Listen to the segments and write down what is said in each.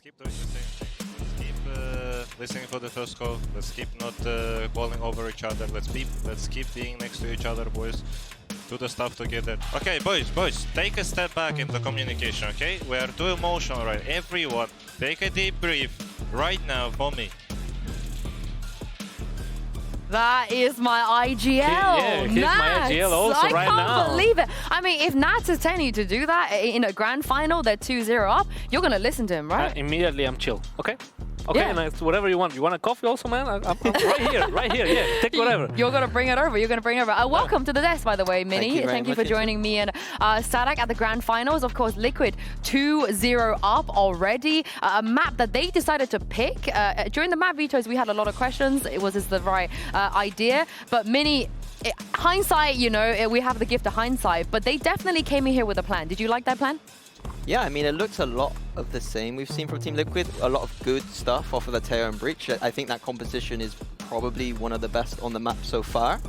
keep doing the same thing. Let's keep listening for the first call. Let's keep not calling over each other. Let's keep being next to each other, boys. Do the stuff together. Okay, boys, take a step back in the communication, okay? We are too emotional, right? Everyone, take a deep breath right now for me. That is my IGL. Yeah, here's my IGL also right now. I can't believe it. I mean, if Nats is telling you to do that in a grand final, they're 2-0 up, you're going to listen to him, right? Immediately, I'm chill, okay? Okay, Yeah. and it's whatever you want. You want a coffee also, man? I'm right here, yeah. Take whatever. You're going to bring it over. You're going to bring it over. Welcome to the desk, by the way, Mini. Thank you for joining me and Sadak at the grand finals. Of course, Liquid 2-0 up already. A map that they decided to pick. During the map vetoes, we had a lot of questions. Was this the right idea? But Mini, hindsight, you know, we have the gift of hindsight, but they definitely came in here with a plan. Did you like that plan? Yeah, I mean, it looks a lot of the same we've seen from Team Liquid. A lot of good stuff off of the Teo and Breach. I think that composition is probably one of the best on the map so far.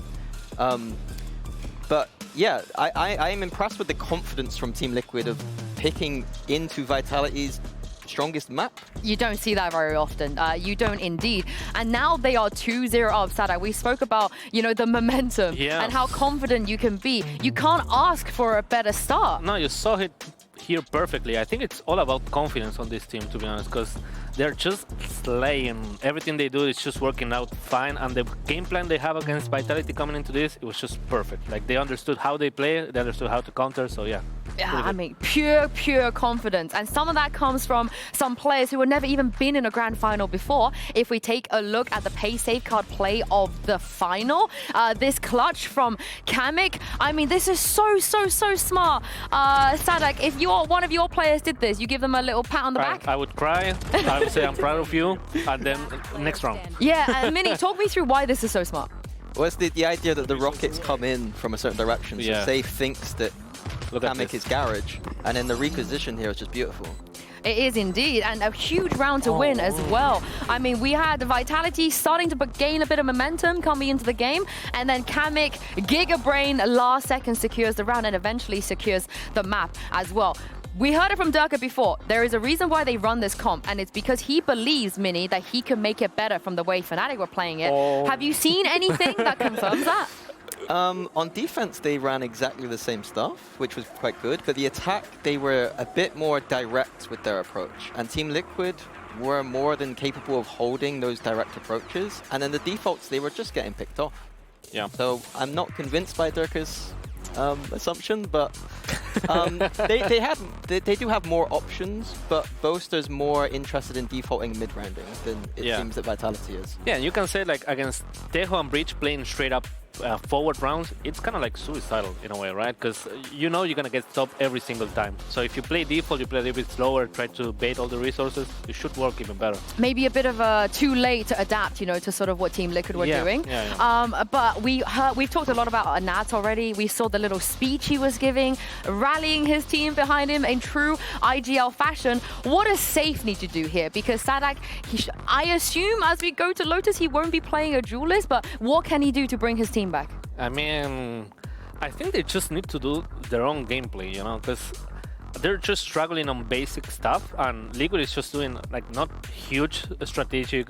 But yeah, I am impressed with the confidence from Team Liquid of picking into Vitality's strongest map. You don't see that very often. You don't indeed. And now they are 2-0 up, Sadak. We spoke about, you know, the momentum and how confident you can be. You can't ask for a better start. No, you saw it here perfectly. I think it's all about confidence on this team, to be honest, because they're just slaying. Everything they do is just working out fine, and the game plan they have against Vitality coming into this, it was just perfect. Like, they understood how they play, they understood how to counter, so yeah. Yeah, I mean, pure confidence. And some of that comes from some players who have never even been in a grand final before. If we take a look at the pay safeguard play of the final, this clutch from Kamik, I mean, this is so smart. Sadak, if one of your players did this, you give them a little pat on the back? I would cry, I would say I'm proud of you, and then next round. Yeah, Mini, talk me through why this is so smart. Well, it's the idea that the rockets come in from a certain direction, so Safe thinks that Kamik is garage, and then the reposition here is just beautiful. It is indeed, and a huge round to win as well. I mean, we had Vitality starting to gain a bit of momentum coming into the game, and then Kamik, Giga Brain, last second secures the round and eventually secures the map as well. We heard it from Durka before. There is a reason why they run this comp, and it's because he believes, Mini, that he can make it better from the way Fnatic were playing it. Have you seen anything that confirms that? On defense, they ran exactly the same stuff, which was quite good. But the attack, they were a bit more direct with their approach. And Team Liquid were more than capable of holding those direct approaches. And then the defaults, they were just getting picked off. Yeah. So I'm not convinced by Durka's assumption, but they do have more options, but Boaster's more interested in defaulting mid-rounding than it seems that Vitality is. Yeah, you can say, like, against Tejo and Breach playing straight up forward rounds, it's kind of like suicidal in a way, right? Because you know you're going to get stopped every single time. So if you play default, you play a little bit slower, try to bait all the resources, it should work even better. Maybe a bit of a too late to adapt, you know, to sort of what Team Liquid were doing. But we've talked a lot about Nats already. We saw the little speech he was giving, rallying his team behind him in true IGL fashion. What does Safe need to do here? Because Sadak, I assume as we go to Lotus, he won't be playing a duelist, but what can he do to bring his team back? I mean, I think they just need to do their own gameplay, you know, because they're just struggling on basic stuff, and Liquid is just doing, like, not huge strategic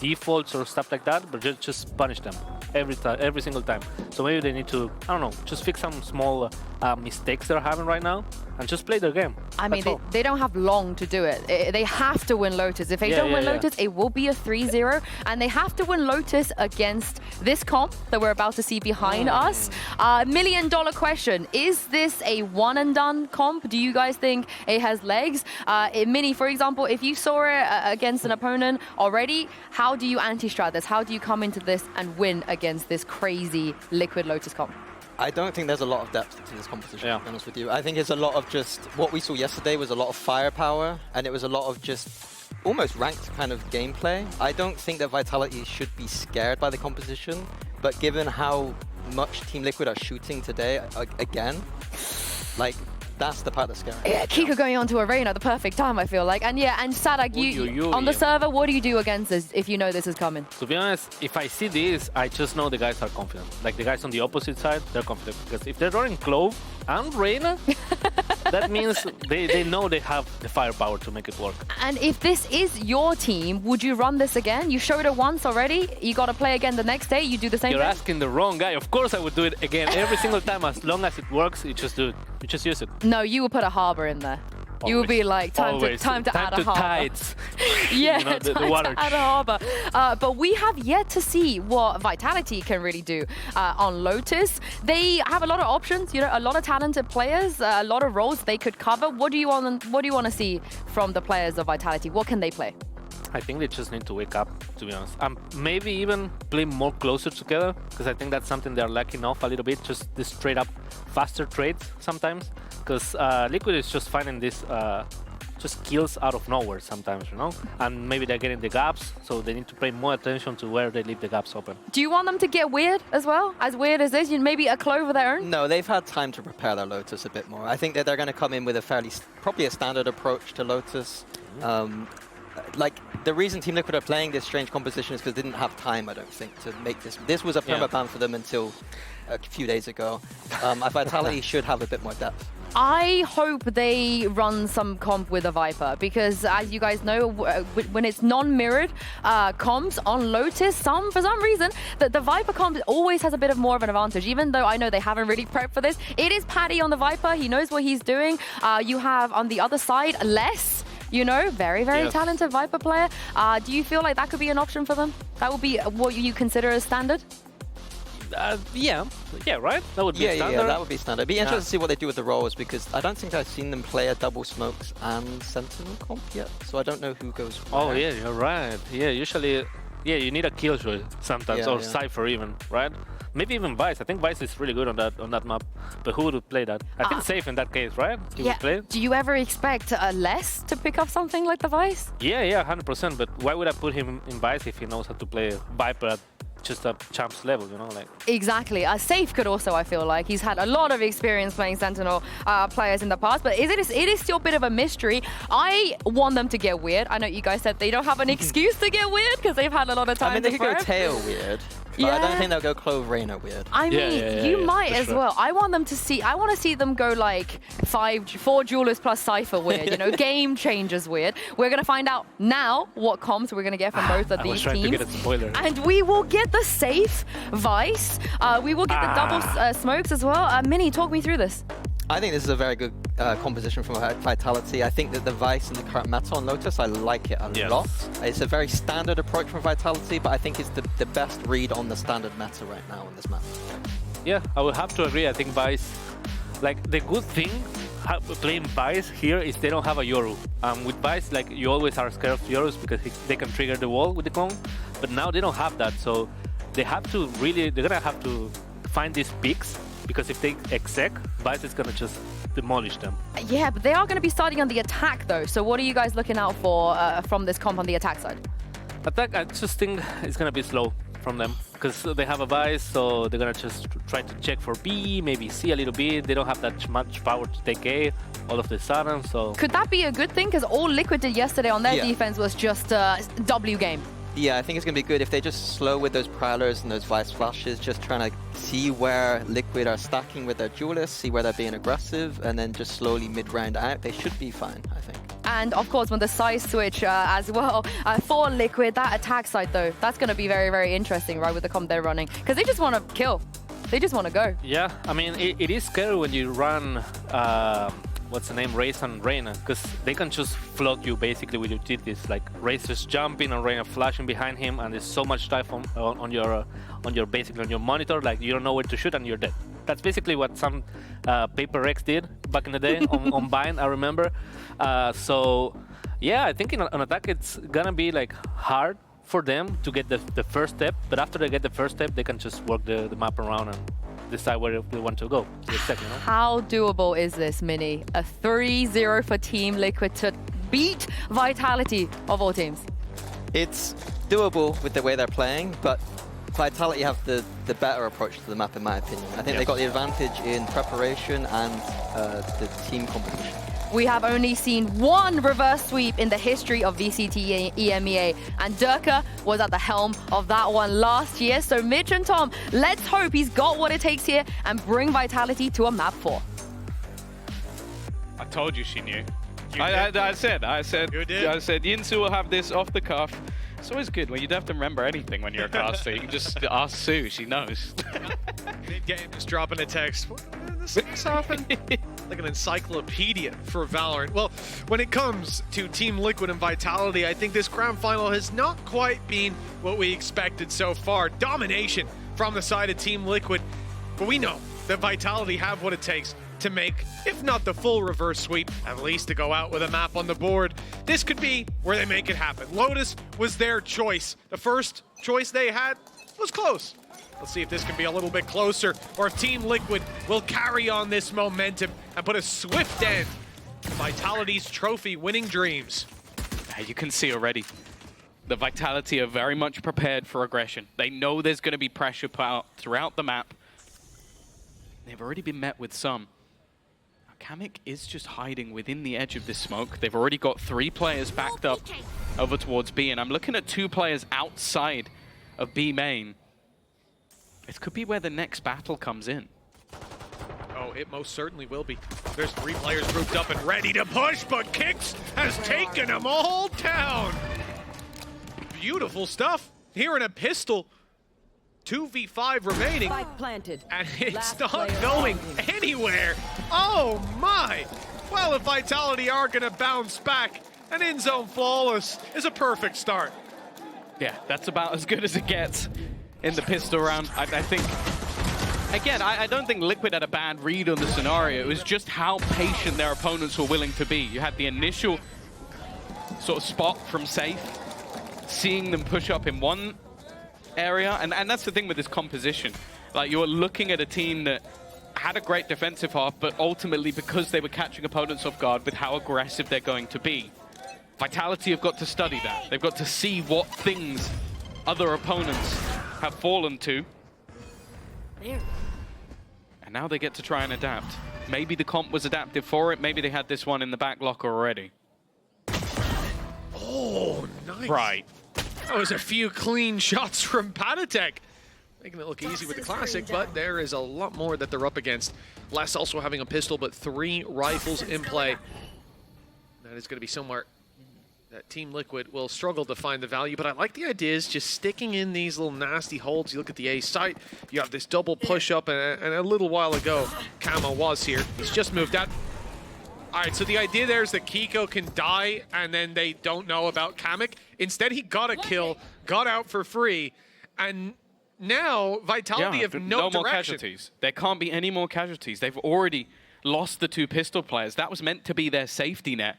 defaults or stuff like that, but just punish them every single time. So maybe they need to, I don't know, just fix some small mistakes they're having right now and just play their game. I mean, they don't have long to do it. They have to win Lotus. If they don't win Lotus, it will be a 3-0, and they have to win Lotus against this comp that we're about to see behind us. $1 million question, is this a one-and-done comp? Do you guys think it has legs? Mini, for example, if you saw it against an opponent already, how do you anti-strat this? How do you come into this and win against this crazy Liquid Lotus comp? I don't think there's a lot of depth to this competition, to be honest with you. I think it's a lot of just, what we saw yesterday was a lot of firepower, and it was a lot of just almost ranked kind of gameplay. I don't think that Vitality should be scared by the composition, but given how much Team Liquid are shooting today, again, like, that's the part that's scary. Yeah, Kika going on to Arena, the perfect time, I feel like. And yeah, and Sadak, you on the server, what do you do against this if you know this is coming? To be honest, if I see this, I just know the guys are confident. Like, the guys on the opposite side, they're confident. Because if they're running Clove and Reyna, that means they know they have the firepower to make it work. And if this is your team, would you run this again? You showed it once already. You got to play again the next day. You do the same You're thing? asking the wrong guy. Of course I would do it again every single time. As long as it works, you just do it. You just use it. No, you will put a harbor in there. You will be like, time to add a harbor. Tides. Yeah, You know, the time water. to add a harbor. But we have yet to see what Vitality can really do on Lotus. They have a lot of options, you know, a lot of talented players, a lot of roles they could cover. What do you want to see from the players of Vitality? What can they play? I think they just need to wake up, to be honest. Maybe even play more closer together, because I think that's something they're lacking off a little bit. Just this straight up faster trades sometimes. Because Liquid is just finding this just kills out of nowhere sometimes, you know? And maybe they're getting the gaps, so they need to pay more attention to where they leave the gaps open. Do you want them to get weird as well? As weird as this? Maybe a Clove of their own? No, they've had time to prepare their Lotus a bit more. I think that they're going to come in with a probably a standard approach to Lotus. Like, the reason Team Liquid are playing this strange composition is because they didn't have time, I don't think, to make this. This was a perma-ban for them until a few days ago. Vitality should have a bit more depth. I hope they run some comp with a Viper, because as you guys know, when it's non-mirrored comps on Lotus, for some reason, the Viper comp always has a bit of more of an advantage, even though I know they haven't really prepped for this. It is Paddy on the Viper. He knows what he's doing. You have on the other side, Les. You know, very talented Viper player. Do you feel like that could be an option for them? That would be what you consider as standard? Yeah, right? That would be standard. Yeah, that would be standard. It'd be interesting to see what they do with the roles, because I don't think I've seen them play a double smokes and sentinel comp yet, so I don't know who goes where. Oh yeah, you're right. Yeah, usually, you need a Killjoy sometimes, or Cypher even, right? Maybe even Vice. I think Vice is really good on that map. But who would play that? I think Safe in that case, right? He would play it. Do you ever expect Les to pick up something like the Vice? Yeah, 100%. But why would I put him in Vice if he knows how to play Viper at just a champs level, you know? Like Exactly. Safe could also, I feel like. He's had a lot of experience playing Sentinel players in the past, but it is still a bit of a mystery. I want them to get weird. I know you guys said they don't have an excuse to get weird because they've had a lot of time. I mean, they could go tail weird. But I don't think they'll go Clove Reyna weird. I mean, you might as well. I want to see them go like 4 Jewelers plus Cypher weird, you know, game changers weird. We're going to find out now what comps we're going to get from both of these teams. I was trying to get a spoiler. And we will get the Safe Vice. We will get the double smokes as well. Minnie, talk me through this. I think this is a very good composition from Vitality. I think that the Vice and the current meta on Lotus, I like it a lot. It's a very standard approach from Vitality, but I think it's the best read on the standard meta right now on this map. Yeah, I would have to agree. I think Vice, like the good thing playing Vice here is they don't have a Yoru. With Vice, like you always are scared of Yorus because they can trigger the wall with the clone, but now they don't have that. So they have to they're gonna have to find these peaks. Because if they exec, Vice is going to just demolish them. Yeah, but they are going to be starting on the attack, though. So what are you guys looking out for from this comp on the attack side? Attack, I just think it's going to be slow from them. Because they have a Vice, so they're going to just try to check for B, maybe C a little bit. They don't have that much power to take A all of the sudden, so... Could that be a good thing? Because all Liquid did yesterday on their defense was just W game. Yeah, I think it's going to be good if they just slow with those Prowlers and those Vice Flashes, just trying to see where Liquid are stacking with their Duelists, see where they're being aggressive, and then just slowly mid-round out. They should be fine, I think. And of course, when the size switch as well for Liquid, that attack side though, that's going to be very interesting, right, with the comp they're running. Because they just want to kill. They just want to go. Yeah, I mean, it is scary when you run... what's the name? Raze and Reyna, because they can just float you basically with your TTs. Like Raze just jumping and Reyna flashing behind him, and there's so much time on your monitor, like you don't know where to shoot and you're dead. That's basically what some Paper Rex did back in the day on Bind, I remember. So yeah, I think on attack it's gonna be like hard for them to get the first step, but after they get the first step, they can just work the map around and decide where they want to go. How doable is this, Mini? A 3-0 for Team Liquid to beat Vitality of all teams. It's doable with the way they're playing, but Vitality have the better approach to the map, in my opinion. I think they got the advantage in preparation and the team competition. We have only seen one reverse sweep in the history of VCT EMEA, and Durka was at the helm of that one last year. So Mitch and Tom, let's hope he's got what it takes here and bring Vitality to a map 4. I told you she knew. I said You did? I said Yinsu will have this off the cuff. It's always good when you don't have to remember anything when you're a caster. You can just ask Sue, she knows. Mid-game, just dropping a text. What does this happen? Like an encyclopedia for Valorant. Well, when it comes to Team Liquid and Vitality, I think this grand final has not quite been what we expected so far. Domination from the side of Team Liquid. But we know that Vitality have what it takes to make, if not the full reverse sweep, at least to go out with a map on the board. This could be where they make it happen. Lotus was their choice. The first choice they had was close. Let's see if this can be a little bit closer, or if Team Liquid will carry on this momentum and put a swift end to Vitality's trophy-winning dreams. You can see already, the Vitality are very much prepared for aggression. They know there's going to be pressure put out throughout the map. They've already been met with some. Kamek is just hiding within the edge of this smoke. They've already got 3 players backed up over towards B, and I'm looking at 2 players outside of B main. This could be where the next battle comes in. Oh, it most certainly will be. There's 3 players grouped up and ready to push, but Kicks has taken them all down. Beautiful stuff. Here in a pistol. 2v5 remaining, planted. and it's not going anywhere. Oh my! Well, if Vitality are gonna bounce back, an in-zone flawless is a perfect start. Yeah, that's about as good as it gets in the pistol round. I think, again, I don't think Liquid had a bad read on the scenario. It was just how patient their opponents were willing to be. You had the initial sort of spot from Safe, seeing them push up in one area, and that's the thing with this composition. Like, you're looking at a team that had a great defensive half, but ultimately, because they were catching opponents off guard with how aggressive they're going to be, Vitality have got to study that. They've got to see what things other opponents have fallen to. And now they get to try and adapt. Maybe the comp was adaptive for it. Maybe they had this one in the back locker already. Oh, nice. Right. That was a few clean shots from Panatek. Making it look easy with the Classic, but there is a lot more that they're up against. Les also having a pistol, but 3 rifles in play. That is going to be somewhere that Team Liquid will struggle to find the value, but I like the ideas just sticking in these little nasty holds. You look at the A site, you have this double push-up, and a little while ago, Kamo was here. He's just moved out. All right, so the idea there is that Kiko can die, and then they don't know about Kamek. Instead, he got a kill, got out for free, and now Vitality have no more direction. casualties. There can't be any more casualties. They've already lost the 2 pistol players. That was meant to be their safety net.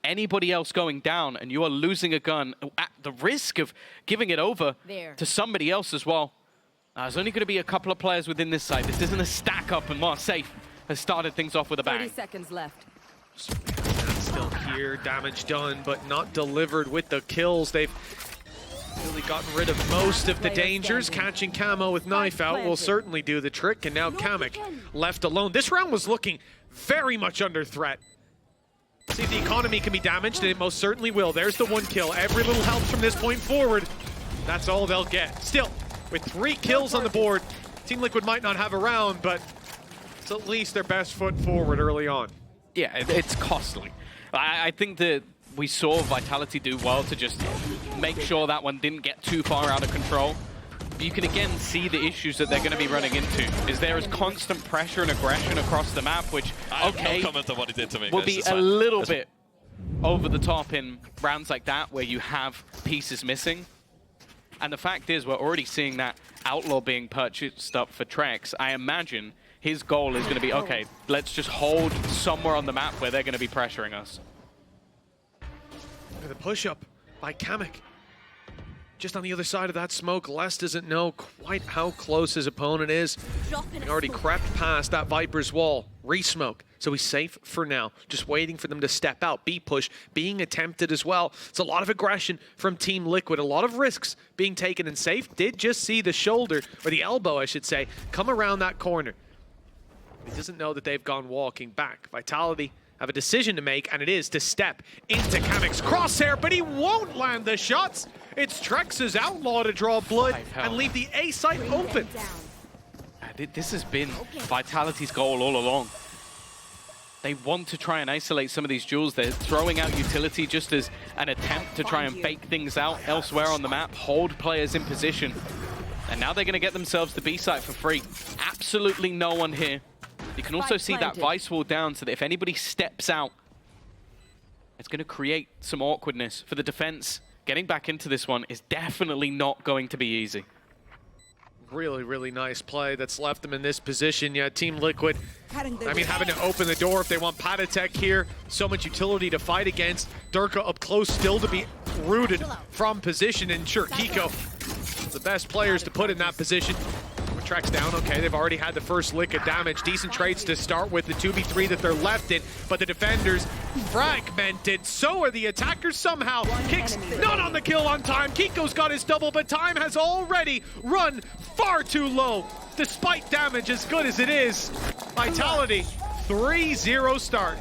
Anybody else going down, and you are losing a gun at the risk of giving it over to somebody else as well. There's only going to be a couple of players within this side. This isn't a stack up, and Safe has started things off with a bang. 30 seconds left. Still here, damage done, but not delivered with the kills. They've really gotten rid of most of the dangers. Catching Camo with knife out will certainly do the trick, and now Kamek left alone. This round was looking very much under threat. See if the economy can be damaged, and it most certainly will. There's the 1 kill. Every little helps from this point forward. That's all they'll get. Still, with 3 kills on the board, Team Liquid might not have a round, but it's at least their best foot forward early on. Yeah, it's costly. I think that we saw Vitality do well to just make sure that one didn't get too far out of control. But you can again see the issues that they're going to be running into. Is there is constant pressure and aggression across the map, which, okay, no comment on what he did to me. will be a little bit over the top in rounds like that where you have pieces missing. And the fact is, we're already seeing that Outlaw being purchased up for Trex. I imagine his goal is going to be, okay, let's just hold somewhere on the map where they're going to be pressuring us. The push-up by Kamek. Just on the other side of that smoke, Les doesn't know quite how close his opponent is. He already crept past that Viper's wall. Re-smoke, so he's safe for now. Just waiting for them to step out. B-push being attempted as well. It's a lot of aggression from Team Liquid. A lot of risks being taken, and Safe did just see the shoulder, or the elbow, I should say, come around that corner. He doesn't know that they've gone walking back. Vitality have a decision to make, and it is to step into Kamek's crosshair, but he won't land the shots. It's Trex's Outlaw to draw blood and leave the A site open. This has been Vitality's goal all along. They want to try and isolate some of these jewels. They're throwing out utility just as an attempt to try and fake things out elsewhere on the map, hold players in position. And now they're going to get themselves the B site for free. Absolutely no one here. You can also see that Vice wall down so that if anybody steps out, it's going to create some awkwardness for the defense. Getting back into this one is definitely not going to be easy. Really, really nice play that's left them in this position. Yeah, Team Liquid, I mean, having to open the door if they want Patatek here. So much utility to fight against. Durka up close still to be rooted from position. And sure, Kiko, the best players to put in that position. Tracks down, okay, they've already had the first lick of damage. Decent trades to start with, the 2v3 that they're left in, but the defenders fragmented. So are the attackers somehow. Kicks not on the kill on time. Kiko's got his double, but time has already run far too low. Despite damage as good as it is, Vitality, 3-0 start.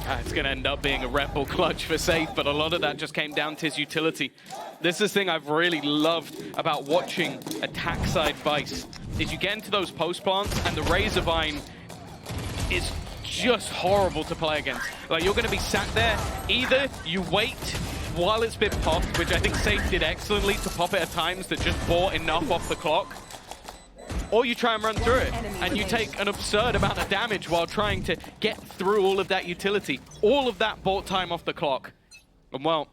It's going to end up being a Red Bull clutch for Safe, but a lot of that just came down to his utility. This is the thing I've really loved about watching attack side Vice, is you get into those post plants and the Razorvine is just horrible to play against. Like, you're going to be sat there, either you wait while it's been popped, which I think Safe did excellently to pop it at times that just bought enough off the clock, or you try and run through it, and you take an absurd amount of damage while trying to get through all of that utility. All of that bought time off the clock. And well,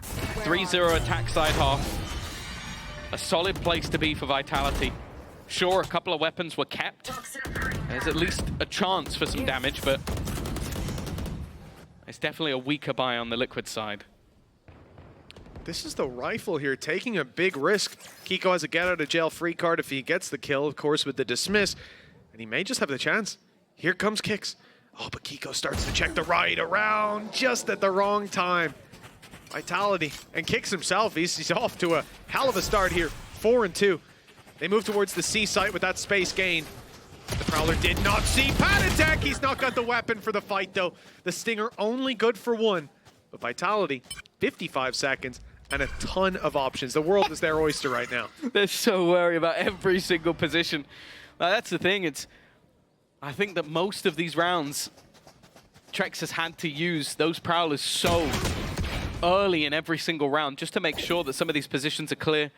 3-0 attack side half. A solid place to be for Vitality. Sure, a couple of weapons were kept. There's at least a chance for some damage, but it's definitely a weaker buy on the Liquid side. This is the rifle here, taking a big risk. Kiko has a get-out-of-jail-free card if he gets the kill, of course, with the dismiss. And he may just have the chance. Here comes Kicks. Oh, but Kiko starts to check the right around just at the wrong time. Vitality. And Kicks himself, he's off to a hell of a start here. 4-2. They move towards the C site with that space gain. The Prowler did not see Patatek. He's not got the weapon for the fight, though. The Stinger only good for one. But Vitality, 55 seconds. And a ton of options. The world is their oyster right now. They're so worried about every single position. That's the thing. I think that most of these rounds, Trex has had to use those Prowlers so early in every single round just to make sure that some of these positions are clear,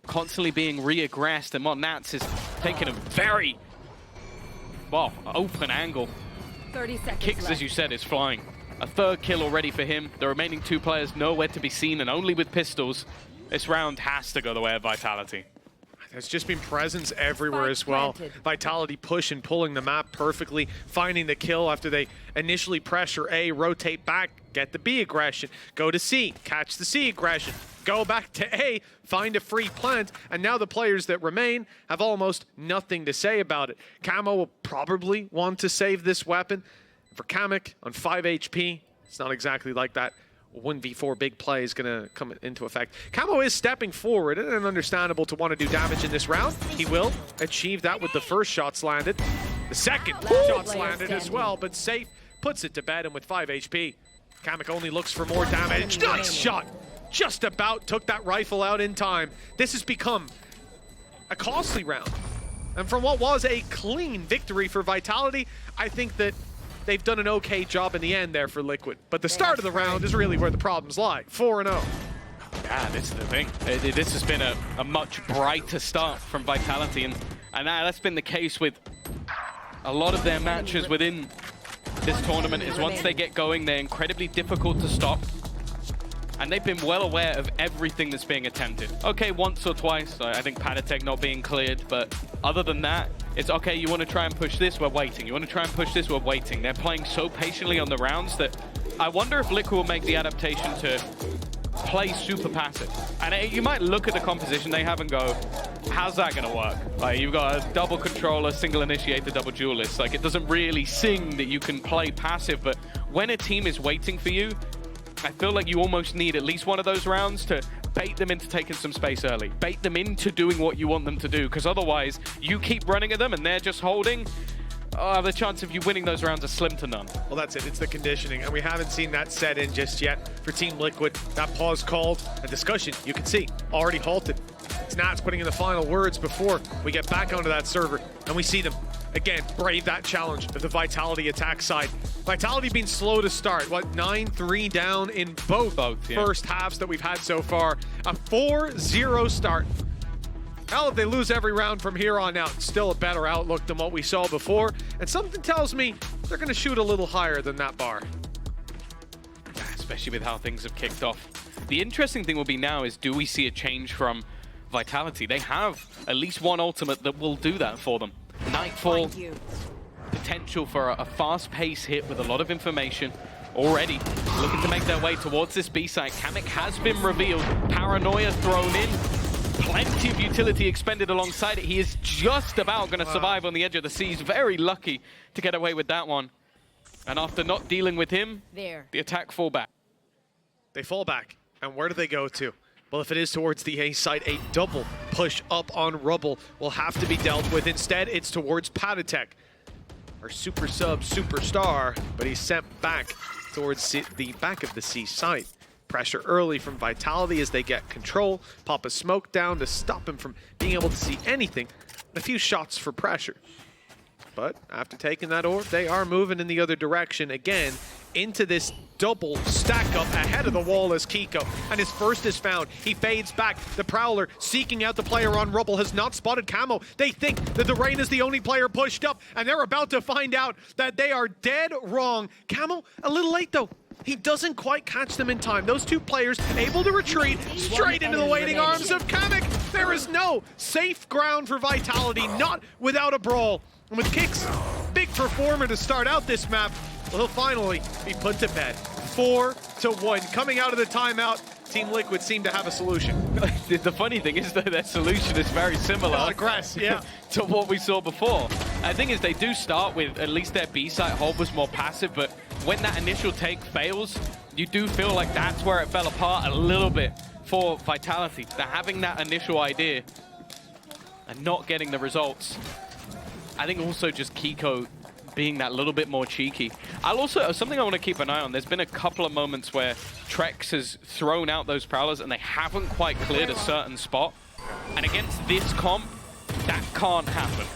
constantly being re-aggressed. And Nats is taking a very, well, open angle. 30 seconds Kicks, left. as you said, is flying. A third kill already for him. The remaining two players nowhere to be seen, and only with pistols. This round has to go the way of Vitality. There's just been presence everywhere as well. Vitality push and pulling the map perfectly, finding the kill after they initially pressure A, rotate back, get the B aggression, go to C, catch the C aggression, go back to A, find a free plant, and now the players that remain have almost nothing to say about it. Camo will probably want to save this weapon. For Kamek on 5 HP, it's not exactly like that 1v4 big play is going to come into effect. Camo is stepping forward, and understandable to want to do damage in this round. He will achieve that with the first shots landed. The second shots landed as well, but Safe puts it to bed, and with 5 HP, Kamek only looks for more damage. Nice shot! Just about took that rifle out in time. This has become a costly round. And from what was a clean victory for Vitality, I think that they've done an okay job in the end there for Liquid. But the start of the round is really where the problems lie. 4-0. Yeah, this is the thing. This has been a much brighter start from Vitality, and that's been the case with a lot of their matches within this tournament. Is once they get going, they're incredibly difficult to stop. And they've been well aware of everything that's being attempted. Okay, once or twice, I think Patatek not being cleared, but other than that, it's okay, you want to try and push this, we're waiting. You want to try and push this, we're waiting. They're playing so patiently on the rounds that I wonder if Liquid will make the adaptation to play super passive. And you might look at the composition they have and go, how's that going to work? Like, you've got a double controller, single initiator, double duelist. Like, it doesn't really sing that you can play passive, but when a team is waiting for you, I feel like you almost need at least one of those rounds to bait them into taking some space early. Bait them into doing what you want them to do, because otherwise you keep running at them and they're just holding. The chance of you winning those rounds are slim to none. Well, that's it. It's the conditioning, and we haven't seen that set in just yet for Team Liquid. That pause called, a discussion, you can see, already halted. It's Nats putting in the final words before we get back onto that server, and we see them again, brave that challenge of the Vitality attack side. Vitality being slow to start. What, 9-3 down in both first halves that we've had so far. A 4-0 start. Hell, if they lose every round from here on out, still a better outlook than what we saw before. And something tells me they're going to shoot a little higher than that bar. Especially with how things have kicked off. The interesting thing will be now is, do we see a change from Vitality? They have at least one ultimate that will do that for them. Nightfall, potential for a fast-paced hit with a lot of information. Already looking to make their way towards this B site. Kamek has been revealed. Paranoia thrown in. Plenty of utility expended alongside it. He is just about going to survive on the edge of the seas. Very lucky to get away with that one. And after not dealing with him, the attack fall back. They fall back. And where do they go to? Well, if it is towards the A site, a double push up on Rubble will have to be dealt with. Instead, it's towards Patatek, our super sub superstar, but he's sent back towards the back of the C site. Pressure early from Vitality as they get control. Pop a smoke down to stop him from being able to see anything. And a few shots for pressure. But after taking that orb, they are moving in the other direction again into this double stack up ahead of the wall as Kiko. And his first is found. He fades back. The Prowler seeking out the player on Rubble has not spotted Camo. They think that the Rain is the only player pushed up, and they're about to find out that they are dead wrong. Camo, a little late though. He doesn't quite catch them in time. Those two players able to retreat straight into the waiting arms of Kamek. There is no safe ground for Vitality, not without a brawl. And with Kicks, big performer to start out this map, well, he'll finally be put to bed. 4-1. Coming out of the timeout, Team Liquid seem to have a solution. The funny thing is that their solution is very similar to what we saw before. And the thing is, they do start with at least their B site hold was more passive, but when that initial take fails, you do feel like that's where it fell apart a little bit for Vitality. They're having that initial idea and not getting the results. I think also just Kiko being that little bit more cheeky. Something I want to keep an eye on, there's been a couple of moments where Trex has thrown out those Prowlers and they haven't quite cleared a certain spot. And against this comp, that can't happen.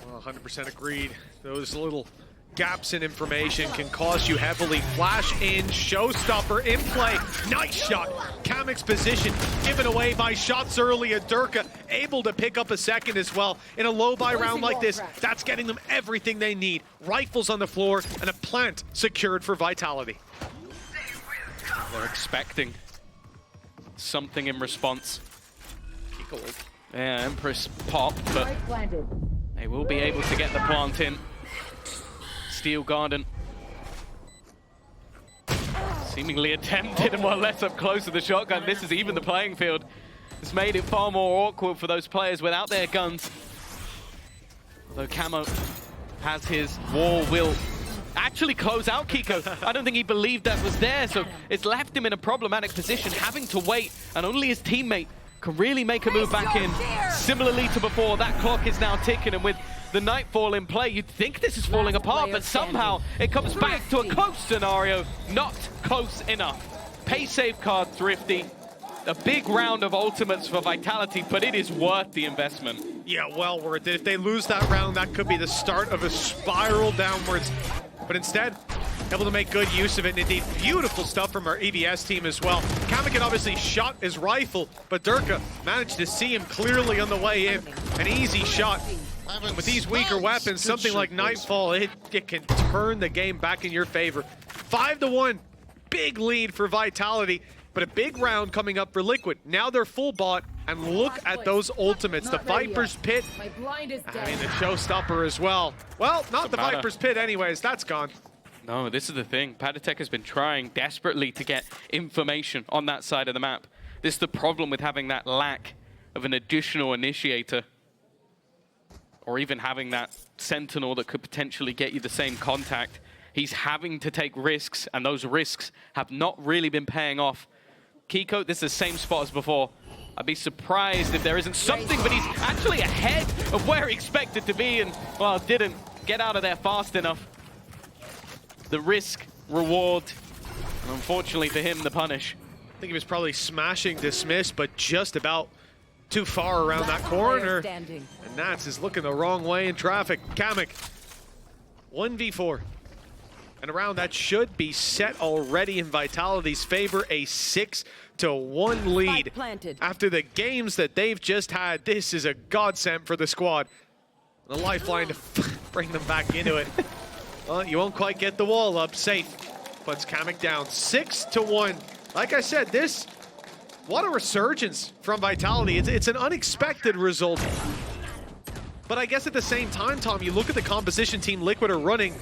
Well, 100% agreed. Those little gaps in information can cost you heavily. Flash in, showstopper in play. Nice shot. Kamek's position given away by shots early. Durka able to pick up a second as well. In a low buy round like this, that's getting them everything they need. Rifles on the floor and a plant secured for Vitality. They're expecting something in response. Yeah, Empress popped, but they will be able to get the plant in. Steel Garden. Seemingly attempted and more or less up close to the shotgun. This is even the playing field. It's made it far more awkward for those players without their guns. Although Camo has his wall, will actually close out Kiko. I don't think he believed that was there, so it's left him in a problematic position, having to wait, and only his teammate can really make a move back in. Similarly to before, that clock is now ticking, and with the Nightfall in play, you'd think this is falling apart, but somehow it comes back to a close scenario. Not close enough. Pay safeguard Thrifty. A big round of ultimates for Vitality, but it is worth the investment. Yeah, well worth it. If they lose that round, that could be the start of a spiral downwards. But instead, able to make good use of it. And indeed, beautiful stuff from our EVS team as well. Kamakin obviously shot his rifle, but Durka managed to see him clearly on the way in. An easy shot. And with these weaker weapons, something like Nightfall, it can turn the game back in your favor. 5-1, big lead for Vitality, but a big round coming up for Liquid. Now they're full bot, and look at those ultimates. The Viper's Pit, I mean the Showstopper as well. Well, not the Viper's Pit anyways, that's gone. No, this is the thing. Patatek has been trying desperately to get information on that side of the map. This is the problem with having that lack of an additional initiator, or even having that sentinel that could potentially get you the same contact. He's having to take risks, and those risks have not really been paying off. Kiko, this is the same spot as before. I'd be surprised if there isn't something, but he's actually ahead of where he expected to be, and, well, didn't get out of there fast enough. The risk, reward, unfortunately for him, the punish. I think he was probably smashing Dismiss, but just about too far around that corner. And Nats is looking the wrong way in traffic. Kamek, 1v4. And around that should be set already in Vitality's favor, a 6-1 lead. After the games that they've just had, this is a godsend for the squad. The lifeline to bring them back into it. Well, you won't quite get the wall up. Safe puts Kamek down 6-1. Like I said, what a resurgence from Vitality. It's an unexpected result. But I guess at the same time, Tom, you look at the composition Team Liquid are running,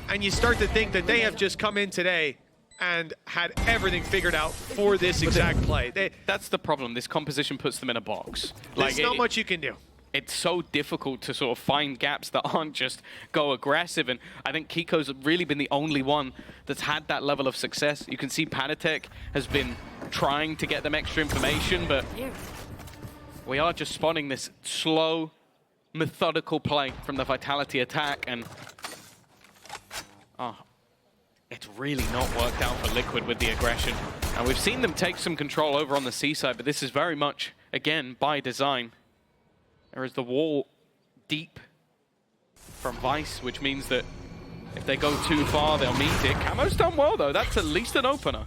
and you start to think that they have just come in today and had everything figured out for this exact play. That's the problem. This composition puts them in a box. There's not much you can do. It's so difficult to sort of find gaps that aren't just go aggressive, and I think Kiko's really been the only one that's had that level of success. You can see Panatek has been trying to get them extra information, but we are just spotting this slow, methodical play from the Vitality attack, and it's really not worked out for Liquid with the aggression. And we've seen them take some control over on the C side, but this is very much, again, by design. There is the wall deep from Vice, which means that if they go too far, they'll meet it. Camo's done well, though. That's at least an opener.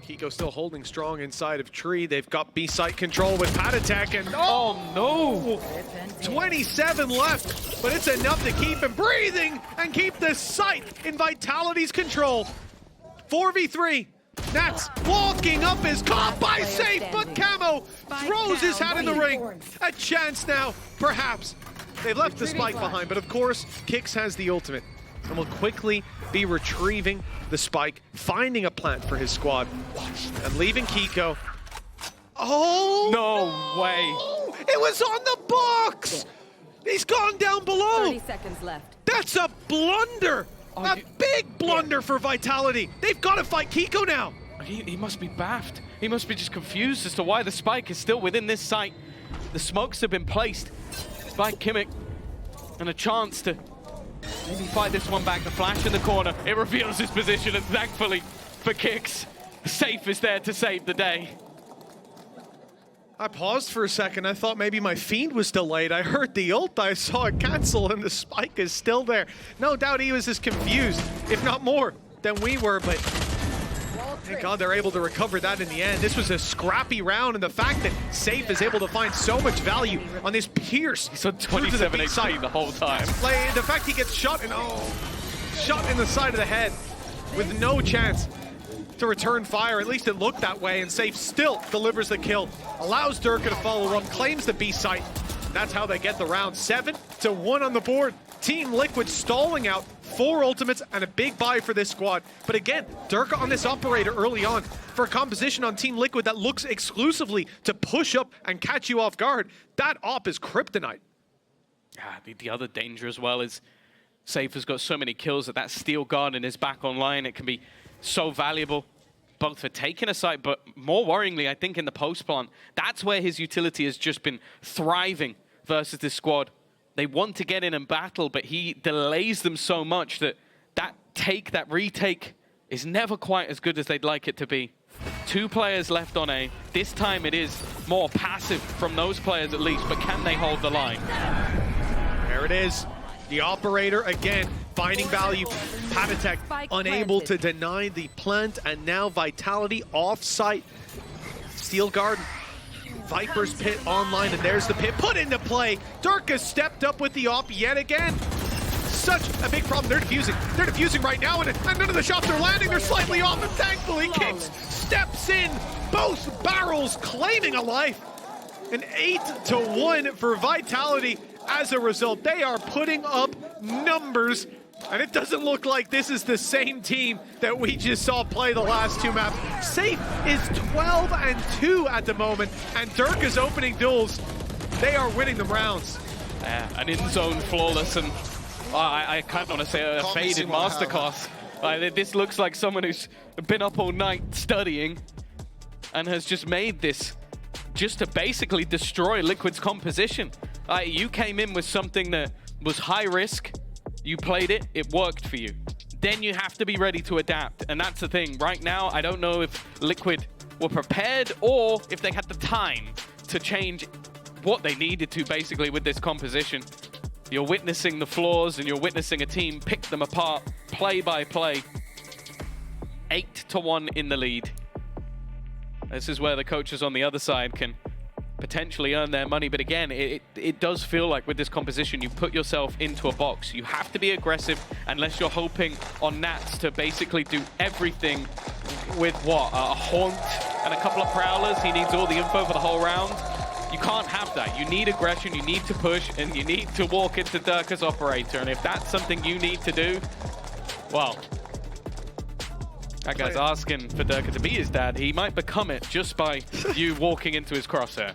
Kiko still holding strong inside of Tree. They've got B-site control with Patatek, and oh no! 27 left, but it's enough to keep him breathing and keep this site in Vitality's control. 4v3. Nats walking up is caught by Safe, but Camo throws his hat in the ring. A chance now, perhaps. They've left the spike behind, but of course, Kix has the ultimate and will quickly be retrieving the spike, finding a plant for his squad, and leaving Kiko. Oh! No way! It was on the box! He's gone down below! 30 seconds left. That's a blunder! A big blunder for Vitality. They've got to fight Kiko now. He must be baffed. He must be just confused as to why the spike is still within this site. The smokes have been placed by Kimmich, and a chance to maybe fight this one back. The flash in the corner, it reveals his position, and thankfully for Kix, Safe is there to save the day. I paused for a second. I thought maybe my Fiend was delayed. I heard the ult, I saw it cancel, and the spike is still there. No doubt he was as confused, if not more, than we were, but thank God they're able to recover that in the end. This was a scrappy round, and the fact that Safe is able to find so much value on this pierce. He's on 27 HP the whole time. Like, the fact he gets shot and shot in the side of the head with no chance to return fire. At least it looked that way, and Safe still delivers the kill. Allows Durka to follow up, claims the B site. That's how they get the round. 7-1 on the board. Team Liquid stalling out 4 ultimates and a big buy for this squad. But again, Durka on this operator early on for a composition on Team Liquid that looks exclusively to push up and catch you off guard. That op is kryptonite. Yeah, the other danger as well is Safe has got so many kills that Steel Garden is back online. It can be so valuable, both for taking a site, but more worryingly, I think in the post plant, that's where his utility has just been thriving versus this squad. They want to get in and battle, but he delays them so much that that retake is never quite as good as they'd like it to be. 2 players left on A. This time it is more passive from those players at least, but can they hold the line? There it is. The operator again finding value. Panatek unable to deny the plant, and now Vitality off-site. Steel Garden. Viper's pit online, and there's the pit put into play. Durka stepped up with the op yet again. Such a big problem. They're defusing. They're defusing right now, and none of the shots are landing. They're slightly off, and thankfully Kix steps in. Both barrels claiming a life. An 8-1 for Vitality. As a result, they are putting up numbers, and it doesn't look like this is the same team that we just saw play the last 2 maps. Safe is 12-2 at the moment, and Durka's opening duels, they are winning the rounds. An in-zone flawless, and I kind of want to say a faded masterclass. This looks like someone who's been up all night studying and has just made this just to basically destroy Liquid's composition. You came in with something that was high risk, you played it, it worked for you. Then you have to be ready to adapt, and that's the thing. Right now, I don't know if Liquid were prepared or if they had the time to change what they needed to basically with this composition. You're witnessing the flaws and you're witnessing a team pick them apart play by play. 8-1 in the lead. This is where the coaches on the other side can potentially earn their money, but again, it does feel like with this composition, you put yourself into a box. You have to be aggressive unless you're hoping on Nats to basically do everything with what? A Haunt and a couple of Prowlers. He needs all the info for the whole round. You can't have that. You need aggression, you need to push, and you need to walk into Durka's operator. And if that's something you need to do, well, that guy's asking for Durka to be his dad. He might become it just by you walking into his crosshair.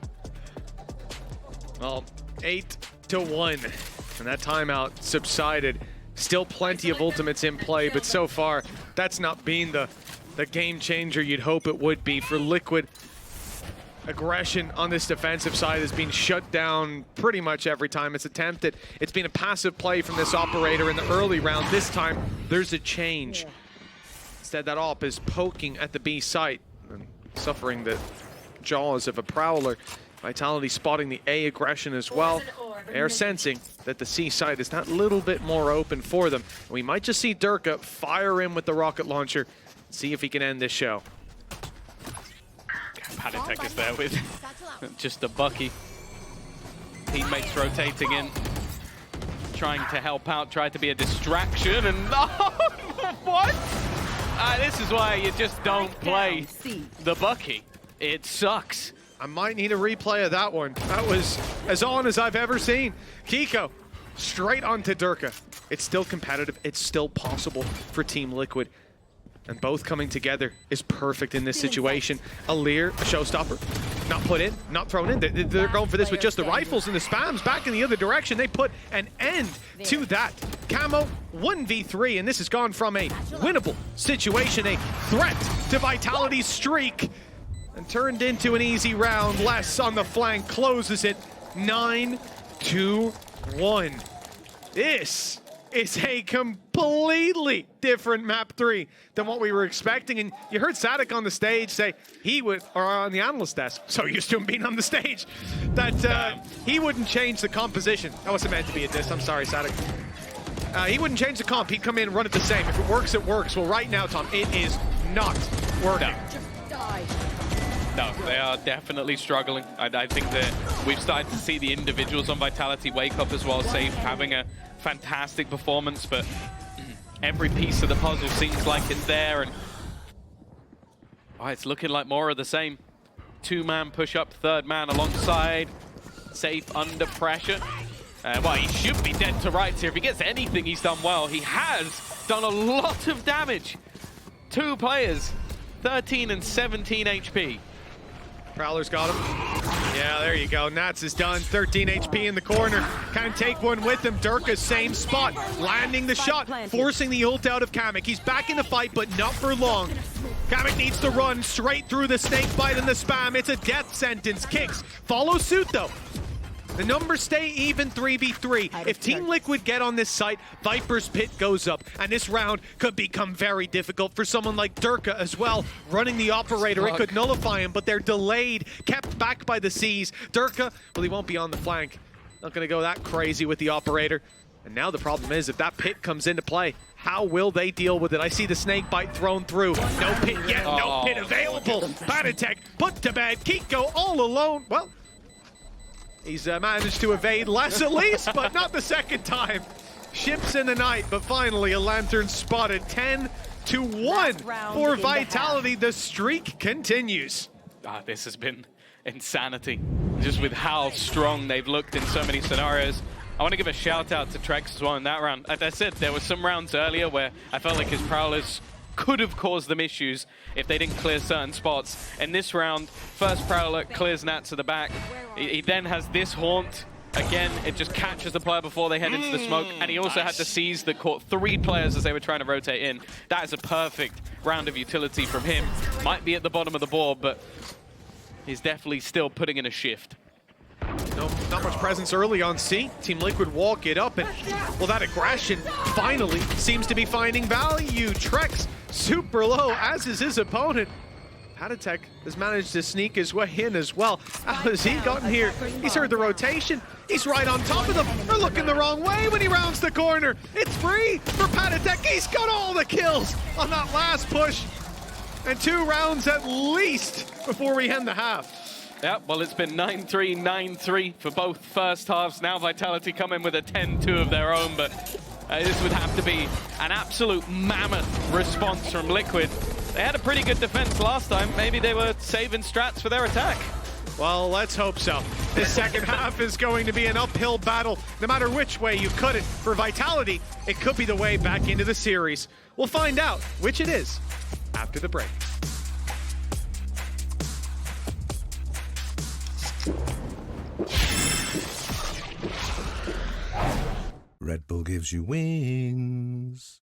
Well, 8-1, and that timeout subsided. Still plenty of ultimates in play, but so far, that's not been the game changer you'd hope it would be for Liquid. Aggression on this defensive side has been shut down pretty much every time it's attempted. It's been a passive play from this operator in the early round. This time, there's a change. Instead, that op is poking at the B site and suffering the jaws of a Prowler. Vitality spotting the A aggression as well. They're sensing that the C site is that little bit more open for them. We might just see Durka fire in with the rocket launcher, see if he can end this show. Panitek is there with just a Bucky. Teammates rotating in, trying to help out, try to be a distraction, and what? This is why you just don't play the Bucky. It sucks. I might need a replay of that one. That was as on as I've ever seen. Kiko, straight onto Durka. It's still competitive. It's still possible for Team Liquid. And both coming together is perfect in this situation. Alir, a showstopper. Not put in, not thrown in. They're going for this with just the rifles and the spams back in the other direction. They put an end to that. Camo, 1v3, and this has gone from a winnable situation, a threat to Vitality's streak, and turned into an easy round. Less on the flank closes it 9-1. This is a completely different map 3 than what we were expecting. And you heard Sadek on the stage say he would, or on the analyst desk, so used to him being on the stage, that he wouldn't change the composition. That wasn't meant to be a diss, I'm sorry, Sadek. He wouldn't change the comp, he'd come in and run it the same. If it works, it works. Well, right now, Tom, it is not working. No, they are definitely struggling. I think that we've started to see the individuals on Vitality wake up as well. Safe having a fantastic performance, but every piece of the puzzle seems like it's there, and it's looking like more of the same. Two-man push-up, third man alongside. Safe under pressure. Well, he should be dead to rights here. If he gets anything, he's done well. He has done a lot of damage. Two players, 13 and 17 HP. Prowler's got him. Yeah, there you go. Nats is done. 13 HP in the corner. Can't take one with him. Durka, same spot. Landing the shot. Forcing the ult out of Kamek. He's back in the fight, but not for long. Kamek needs to run straight through the snake bite and the spam. It's a death sentence. Kicks. Follow suit, though. The numbers stay even 3v3. If Team Liquid get on this site, Viper's Pit goes up. And this round could become very difficult for someone like Durka as well. Running the operator, it could nullify him, but they're delayed, kept back by the C's. Durka, well, he won't be on the flank. Not gonna go that crazy with the operator. And now the problem is, if that pit comes into play, how will they deal with it? I see the snake bite thrown through. No pit yet, no pit available. Panitek put to bed. Kiko all alone. Well, he's managed to evade less at least, but not the second time. Ships in the night, but finally a lantern spotted. 10-1 for Vitality. The streak continues. This has been insanity, just with how strong they've looked in so many scenarios. I want to give a shout out to Trex as well in that round. As I said, there were some rounds earlier where I felt like his Prowlers could have caused them issues if they didn't clear certain spots. In this round, first Prowler clears Nats to the back. He then has this Haunt. Again, it just catches the player before they head into the smoke. And he also had to seize that caught 3 players as they were trying to rotate in. That is a perfect round of utility from him. Might be at the bottom of the board, but he's definitely still putting in a shift. No, not much presence early on C. Team Liquid walk it up, and well, that aggression finally seems to be finding value. Trex super low, as is his opponent. Haditech has managed to sneak his way in as well. How has he gotten here? He's heard the rotation. He's right on top of them. They're looking the wrong way when he rounds the corner. It's free for Haditech. He's got all the kills on that last push. And 2 rounds at least before we end the half. Yeah, well, it's been 9-3, 9-3 for both first halves. Now Vitality come in with a 10-2 of their own, but this would have to be an absolute mammoth response from Liquid. They had a pretty good defense last time. Maybe they were saving strats for their attack. Well, let's hope so. This second half is going to be an uphill battle. No matter which way you cut it, for Vitality, it could be the way back into the series. We'll find out which it is after the break. Red Bull gives you wings.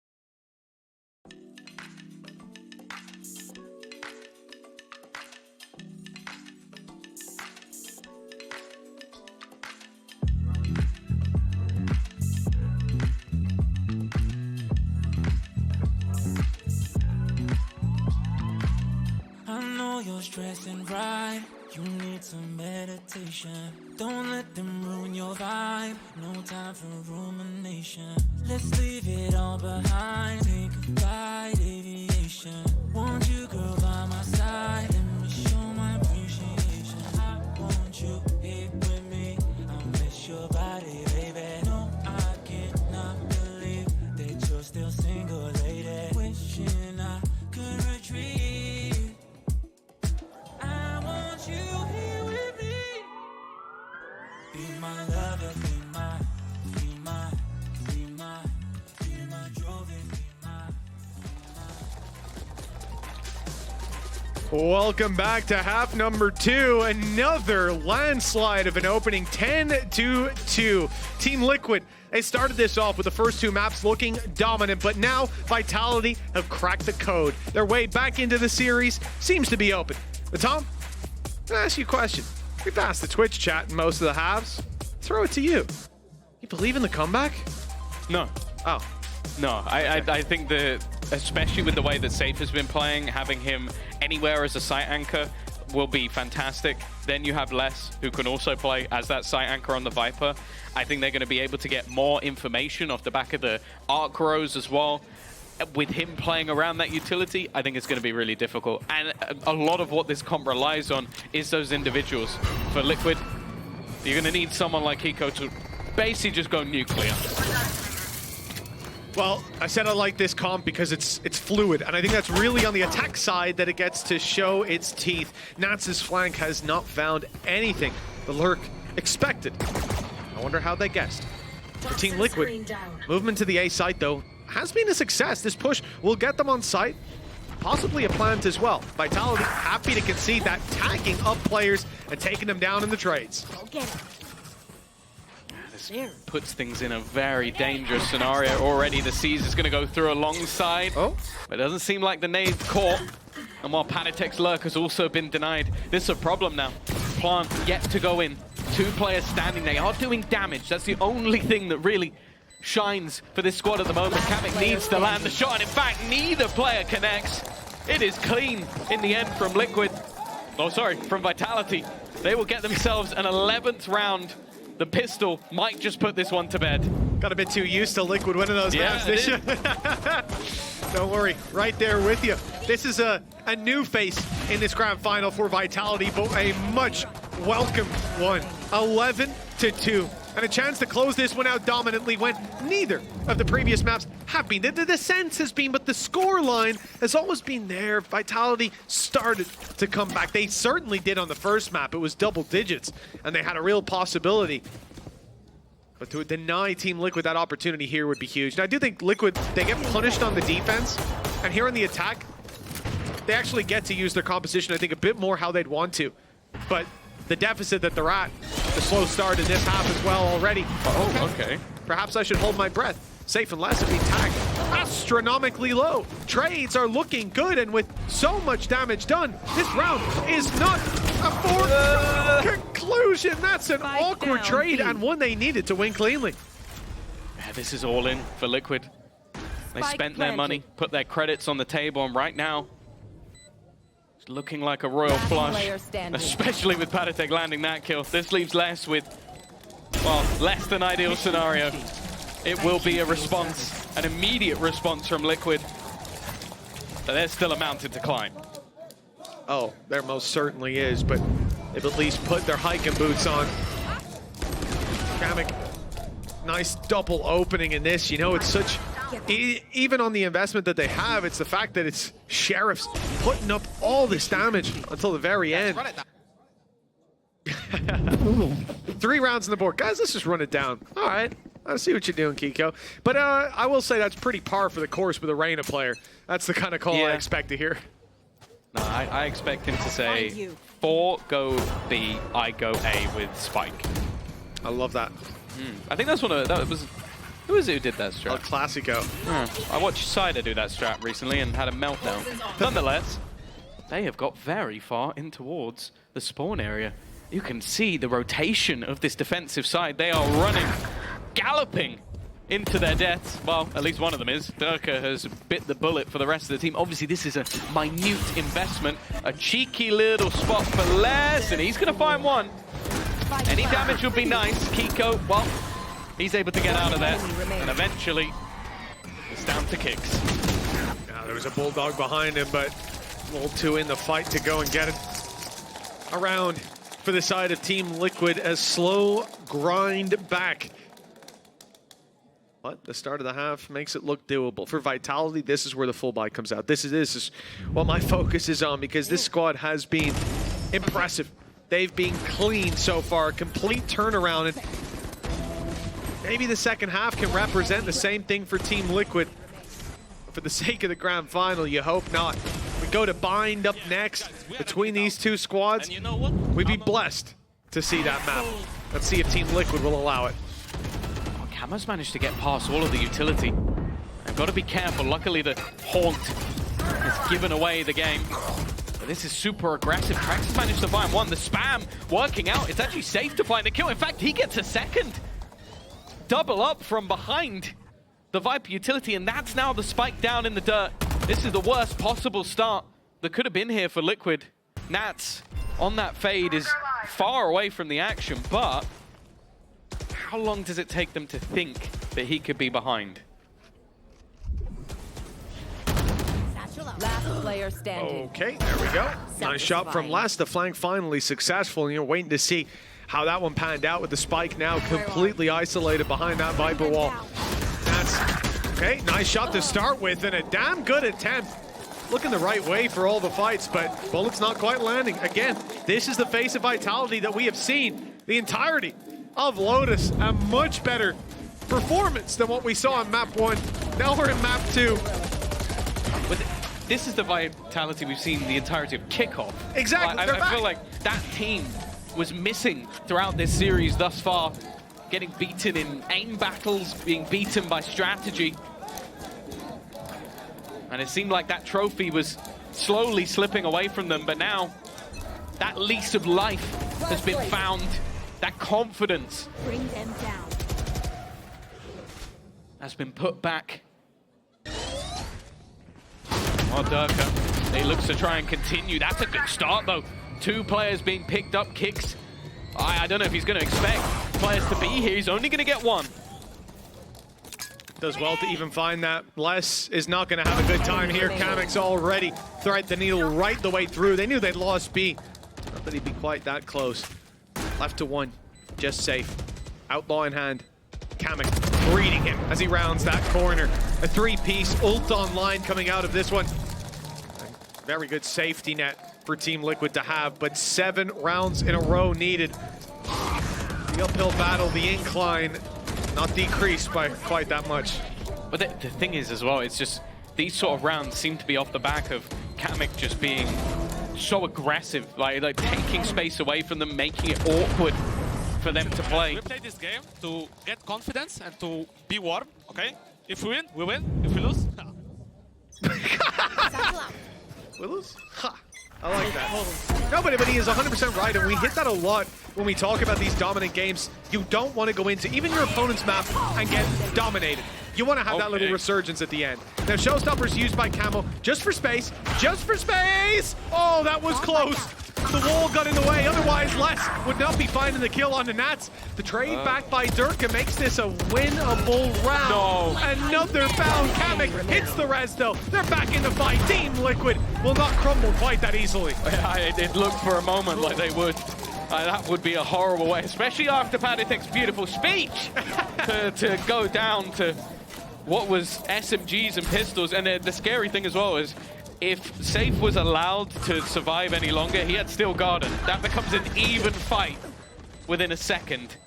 I know you're stressing, right? You need some meditation. Don't let them ruin your vibe. No time for rumination. Let's leave it all behind. Think of flight aviation. Want you, girl, by my side. Let me show my appreciation. I want you here with me. I miss your body, baby. No, I cannot believe that you're still single, lady. Wishing I could retreat. I want you here with me. Be my lover, be my Joven, be my. Welcome back to half number 2. Another landslide of an opening 10-2. Team Liquid, they started this off with the first 2 maps looking dominant, but now Vitality have cracked the code. Their way back into the series seems to be open. But Tom, I'm gonna ask you a question. We've asked the Twitch chat in most of the halves. Throw it to you. You believe in the comeback? No. Oh. No, I think that, especially with the way that Safe has been playing, having him anywhere as a site anchor will be fantastic. Then you have Les, who can also play as that site anchor on the Viper. I think they're going to be able to get more information off the back of the arc rows as well. With him playing around that utility, I think it's going to be really difficult. And a lot of what this comp relies on is those individuals. For Liquid, you're going to need someone like Hiko to basically just go nuclear. Well, I said I like this comp because it's fluid, and I think that's really on the attack side that it gets to show its teeth. Nats's flank has not found anything the Lurk expected. I wonder how they guessed. For Team Liquid, movement to the A site, though, has been a success. This push will get them on site, possibly a plant as well. Vitality happy to concede that, tagging up players and taking them down in the trades. This puts things in a very dangerous scenario already. The Seas is going to go through alongside. Oh, but it doesn't seem like the nade caught. And while Haditech's lurk has also been denied, this is a problem now. Plant yet to go in. 2 players standing. They are doing damage. That's the only thing that really shines for this squad at the moment. Kavik needs to land the shot, and in fact, neither player connects. It is clean in the end from Liquid. Oh, sorry, from Vitality. They will get themselves an 11th round. The pistol might just put this one to bed. Got a bit too used to Liquid winning those maps. Don't worry, right there with you. This is a new face in this grand final for Vitality, but a much welcome one. 11-2. And a chance to close this one out dominantly when neither of the previous maps have been. The sense has been, but the score line has always been there. Vitality started to come back. They certainly did on the first map. It was double digits, and they had a real possibility. But to deny Team Liquid that opportunity here would be huge. Now, I do think Liquid, they get punished on the defense, and here on the attack, they actually get to use their composition, I think, a bit more how they'd want to. But the deficit that they're at, the slow start in this half as well already. Oh, okay. Perhaps I should hold my breath. Safe and less have been tagged astronomically low. Trades are looking good, and with so much damage done, this round is not a foregone conclusion. That's an awkward trade, and one they needed to win cleanly. Yeah, this is all in for Liquid. They spent their money, put their credits on the table, and right now, Looking like a royal flush, especially with Patatek landing that kill. This leaves less with, well, less than ideal scenario. It will be a response, an immediate response from Liquid. But there's still a mountain to climb. Oh, there most certainly is, but they've at least put their hiking boots on. Kamek, nice double opening in this. You know, it's such, even on the investment that they have, it's the fact that it's Sheriffs putting up all this damage until the very end. 3 rounds on the board. Guys, let's just run it down. All right. I see what you're doing, Kiko. But I will say that's pretty par for the course with a Reyna player. That's the kind of call I expect to hear. No, I expect him to say, 4 go B, I go A with Spike. I love that. I think that's one of, that was, who was it who did that strat? El Clasico. I watched Cider do that strat recently and had a meltdown. Nonetheless, they have got very far in towards the spawn area. You can see the rotation of this defensive side. They are running, galloping into their deaths. Well, at least one of them is. Durka has bit the bullet for the rest of the team. Obviously, this is a minute investment. A cheeky little spot for Les, and he's going to find one. Any damage would be nice. Kiko, well, he's able to get out of there. And eventually, it's down to Kicks. There was a Bulldog behind him, but a little too in the fight to go and get it. Around for the side of Team Liquid as slow grind back. But the start of the half makes it look doable. For Vitality, this is where the full buy comes out. This is what my focus is on, because this squad has been impressive. They've been clean so far, complete turnaround, and maybe the second half can represent the same thing for Team Liquid. For the sake of the grand final, you hope not. We go to Bind up next between these two squads. We'd be blessed to see that map. Let's see if Team Liquid will allow it. Cama's managed to get past all of the utility. I've got to be careful. Luckily, the Haunt has given away the game. But this is super aggressive. Trax has managed to find one. The spam working out. It's actually safe to find a kill. In fact, he gets a second. Double up from behind the Viper utility, and that's now the spike down in the dirt. This is the worst possible start that could have been here for Liquid. Nats on that fade is far away from the action, but how long does it take them to think that he could be behind? Last player standing. Okay, there we go. Nice shot from Les. The flank finally successful, and you're waiting to see how that one panned out with the spike now completely isolated behind that Viper wall. That's okay. Nice shot to start with, and a damn good attempt. Looking the right way for all the fights, but bullets not quite landing. Again, this is the face of Vitality that we have seen the entirety of Lotus. A much better performance than what we saw in map 1. Now we're in map 2. But this is the Vitality we've seen the entirety of Kickoff. Exactly. I feel like that team was missing throughout this series thus far. Getting beaten in aim battles, being beaten by strategy. And it seemed like that trophy was slowly slipping away from them, but now that lease of life has been found. That confidence Bring them down. has been put back. Oh, Durka, he looks to try and continue. That's a good start, though. 2 players being picked up. Kicks. I don't know if he's going to expect players to be here. He's only going to get 1. Does well to even find that. Les is not going to have a good time here. Kamek's already thread the needle right the way through. They knew they'd lost B. Not that he'd be quite that close. Left to 1. Just safe. Outlaw in hand. Kamek greeting him as he rounds that corner. A 3-piece ult online coming out of this one. Very good safety net for Team Liquid to have, but 7 rounds in a row needed. The uphill battle, the incline, not decreased by quite that much. But the thing is as well, it's just these sort of rounds seem to be off the back of Kamek just being so aggressive, like taking space away from them, making it awkward for them to play. We play this game to get confidence and to be warm, okay? If we win, we win. If we lose, We lose? Ha! I like that. No, but he is 100% right, and we hit that a lot when we talk about these dominant games. You don't want to go into even your opponent's map and get dominated. You want to have that little resurgence at the end. Now, Showstopper's used by Camo just for space. Just for space! Oh, that was close. The wall got in the way. Otherwise, Les would not be finding the kill on the Nats. The trade back by Durka makes this a winnable round. No. Another foul. Kamek hits the res, though. They're back in the fight. Team Liquid will not crumble quite that easily. It looked for a moment like they would. That would be a horrible way, especially after Padithek's beautiful speech, to go down to what was SMGs and pistols. And the scary thing as well is, if Safe was allowed to survive any longer, he had Steel Garden. That becomes an even fight within a second.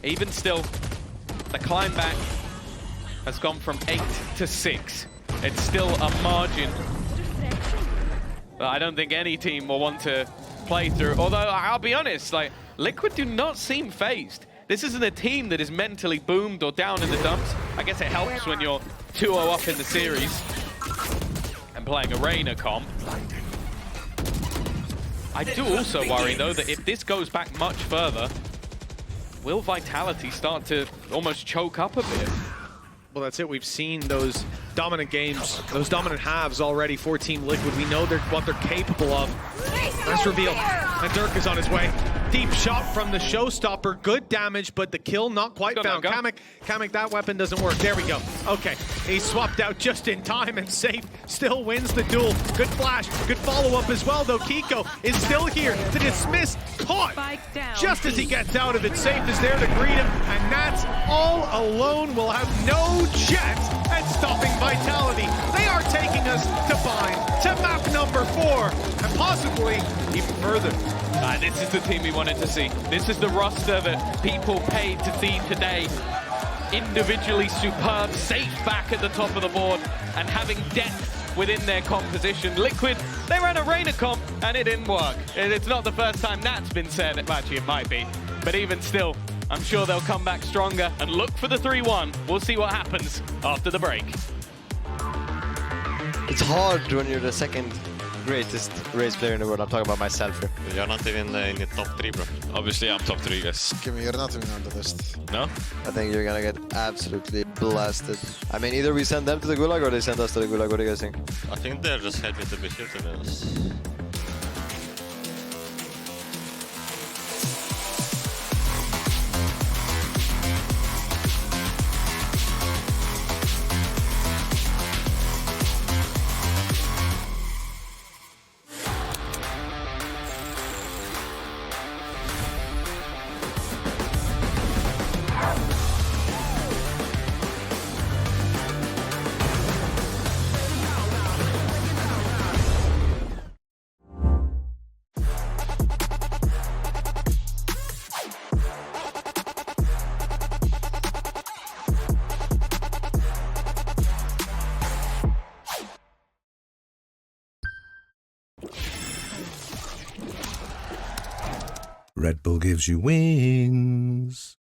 Even still, the climb back has gone from 8 to 6. It's still a margin that I don't think any team will want to play through. Although, I'll be honest, like, Liquid do not seem phased. This isn't a team that is mentally boomed or down in the dumps. I guess it helps when you're 2-0 up in the series and playing a Reina comp. I do also worry, though, that if this goes back much further, will Vitality start to almost choke up a bit? Well, that's it. We've seen those dominant games, those dominant halves already for Team Liquid. We know what they're capable of. Nice reveal. And Dirk is on his way. Deep shot from the Showstopper. Good damage, but the kill not quite found. Kamek, that weapon doesn't work. There we go. Okay, he's swapped out just in time, and Safe still wins the duel. Good flash, good follow-up as well, though. Kiko is still here to dismiss. Caught just as he gets out of it. Safe is there to greet him, and Nats all alone will have no chance at stopping Vitality. They are taking us to Bind, to map number 4, and possibly even further. This is the team we wanted to see. This is the roster that people paid to see today. Individually superb, Safe back at the top of the board, and having depth within their composition. Liquid, they ran a Reina comp, and it didn't work. It's not the first time that's been said. Actually, it might be. But even still, I'm sure they'll come back stronger and look for the 3-1. We'll see what happens after the break. It's hard when you're the second greatest race player in the world. I'm talking about myself here. You're not even in the top 3, bro. Obviously, I'm top 3, guys. You're not even on the list. No? I think you're gonna get absolutely blasted. I mean, either we send them to the Gulag or they send us to the Gulag. What do you guys think? I think they're just happy to be here, to be honest. Red Bull gives you wings.